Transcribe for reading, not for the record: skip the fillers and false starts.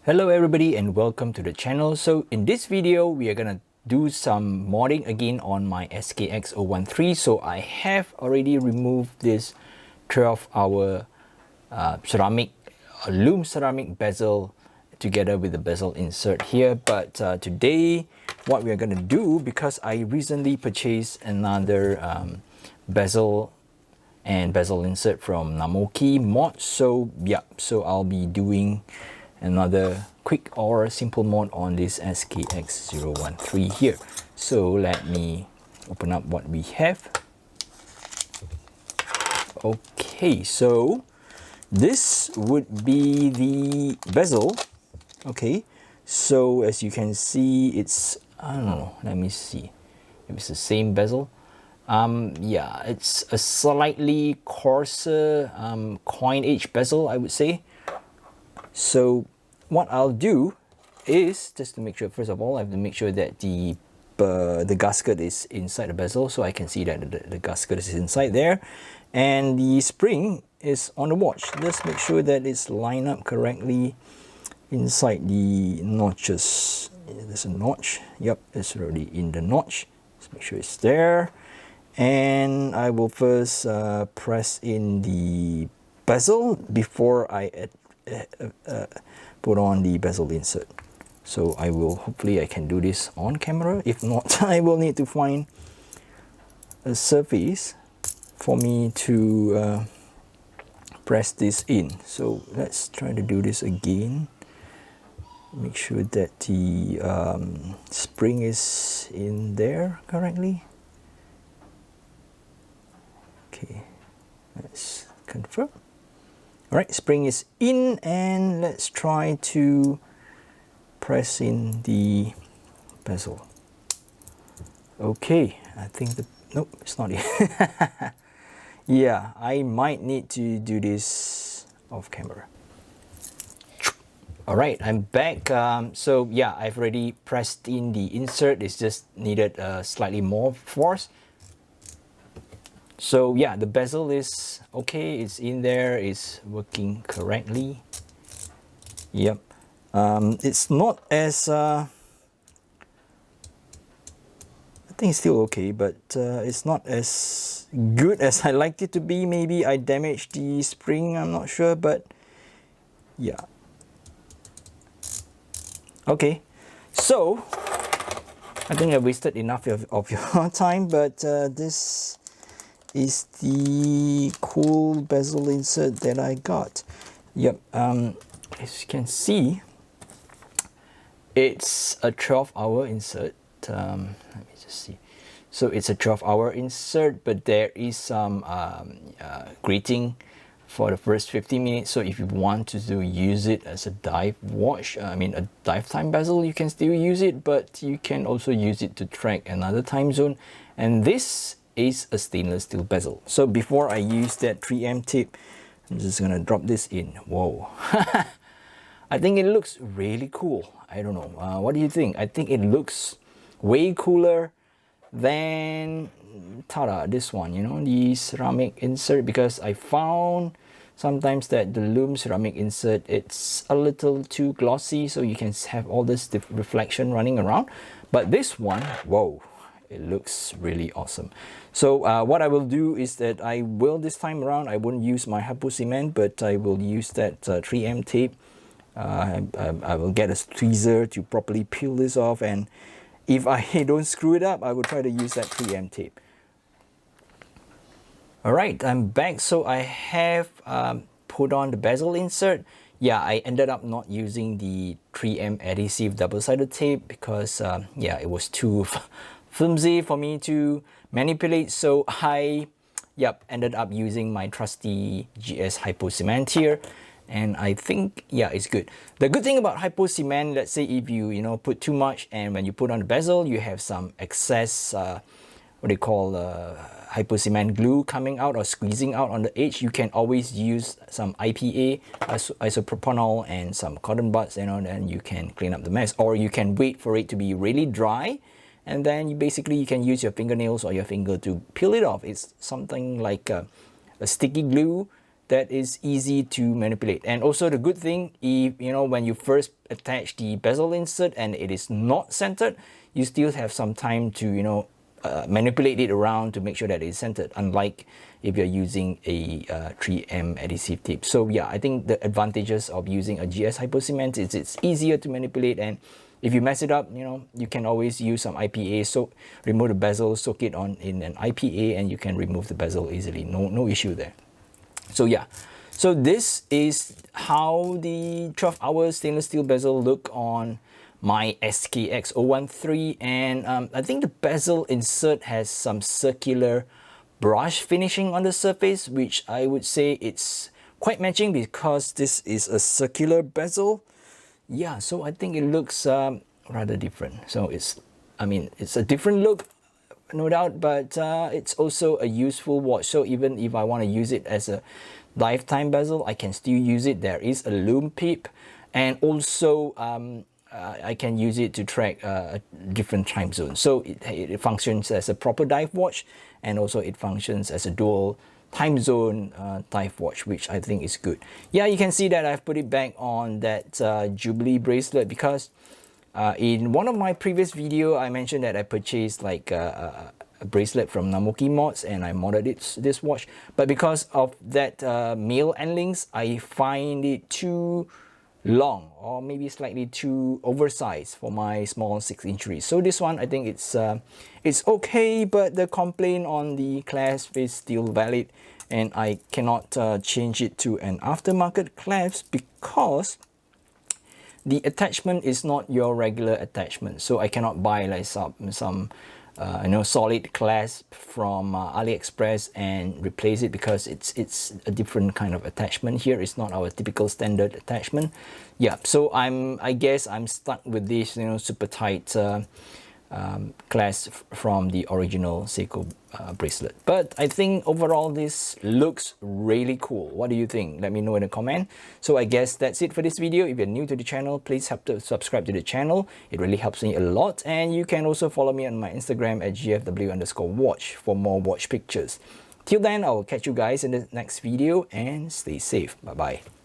Hello everybody and welcome to the channel. So in this video we are gonna do some modding again on my SKX013. So I have already removed this 12-hour loom ceramic bezel together with the bezel insert here, but today what we are gonna do, because I recently purchased another bezel and bezel insert from Namoki mod, so yeah, so I'll be doing another quick or simple mod on this SKX013 here. So let me open up what we have. Okay, so this would be the bezel. Okay, so as you can see, it's, I don't know, let me see if it's the same bezel. Yeah, it's a slightly coarser coin edge bezel, I would say. So what I'll do is, just to make sure, first of all, I have to make sure that the gasket is inside the bezel, so I can see that the gasket is inside there, and the spring is on the watch. Let's make sure that it's lined up correctly inside the notches. There's a notch. Yep, it's already in the notch. Let's make sure it's there. And I will first press in the bezel before I put on the bezel insert. So I will, hopefully I can do this on camera. If not, I will need to find a surface for me to press this in. So let's try to do this again. Make sure that the spring is in there correctly. Okay, let's confirm. Alright, spring is in, and let's try to press in the bezel. Okay, I think nope, it's not in. Yeah, I might need to do this off camera. Alright, I'm back. So yeah, I've already pressed in the insert. It's just needed slightly more force. So yeah, the bezel is okay, it's in there, it's working correctly. Yep. It's not as I think it's still okay, but it's not as good as I liked it to be. Maybe I damaged the spring, I'm not sure, but yeah. Okay, so I think I wasted enough of your time, but this is the cool bezel insert that I got. Yep, as you can see, it's a 12-hour insert. Let me just see. So it's a 12-hour insert, but there is some grating for the first 15 minutes. So if you want to use it as a dive watch, I mean a dive time bezel, you can still use it, but you can also use it to track another time zone. And this is a stainless steel bezel. So before I use that 3M tape, I'm just gonna drop this in. Whoa. I think it looks really cool. I don't know, what do you think? I think it looks way cooler than this one, you know, the ceramic insert, because I found sometimes that the loom ceramic insert, it's a little too glossy, so you can have all this reflection running around. But this one, whoa, it looks really awesome. So what I will do is that I will, this time around, I won't use my hypo cement, but I will use that 3M tape. I will get a tweezer to properly peel this off, and if I don't screw it up, I will try to use that 3M tape. Alright, I'm back. So I have put on the bezel insert. Yeah, I ended up not using the 3M adhesive double-sided tape because yeah, it was too flimsy for me to manipulate. So I ended up using my trusty GS Hypo Cement here. And I think, yeah, it's good. The good thing about hypo cement, let's say if you put too much, and when you put on the bezel, you have some excess, what they call hypo cement glue coming out or squeezing out on the edge, you can always use some IPA, isopropanol, and some cotton buds, and you can clean up the mess. Or you can wait for it to be really dry, and then you can use your fingernails or your finger to peel it off. It's something like a sticky glue that is easy to manipulate. And also the good thing, if you know, when you first attach the bezel insert and it is not centered, you still have some time to, you know, manipulate it around to make sure that it's centered, unlike if you're using a 3M adhesive tape. So yeah, I think the advantages of using a GS Hypo Cement is it's easier to manipulate, and if you mess it up, you know, you can always use some IPA, so remove the bezel, soak it on in an IPA, and you can remove the bezel easily. No issue there. So yeah, so this is how the 12-hour stainless steel bezel look on my SKX013, and I think the bezel insert has some circular brush finishing on the surface, which I would say it's quite matching because this is a circular bezel. Yeah, so I think it looks rather different. So it's, I mean, it's a different look, no doubt, but it's also a useful watch. So even if I want to use it as a lifetime bezel, I can still use it. There is a lume peep, and also I can use it to track different time zones. So it functions as a proper dive watch, and also it functions as a dual time zone dive watch, which I think is good. Yeah, you can see that I've put it back on that Jubilee bracelet because in one of my previous video I mentioned that I purchased like a bracelet from Namoki mods and I modded this watch, but because of that male endlings, I find it too long or maybe slightly too oversized for my small 6-inch wrist. So this one, I think it's okay, but the complaint on the clasp is still valid, and I cannot change it to an aftermarket clasp because the attachment is not your regular attachment. So I cannot buy like some you know, solid clasp from AliExpress and replace it because it's a different kind of attachment. Here it's not our typical standard attachment. Yeah, so I guess I'm stuck with this, you know, super tight clasp from the original Seiko bracelet. But I think overall this looks really cool. What do you think? Let me know in a comment. So I guess that's it for this video. If you're new to the channel, please help to subscribe to the channel. It really helps me a lot. And you can also follow me on my Instagram at gfw_watch for more watch pictures. Till then, I'll catch you guys in the next video and stay safe. Bye bye.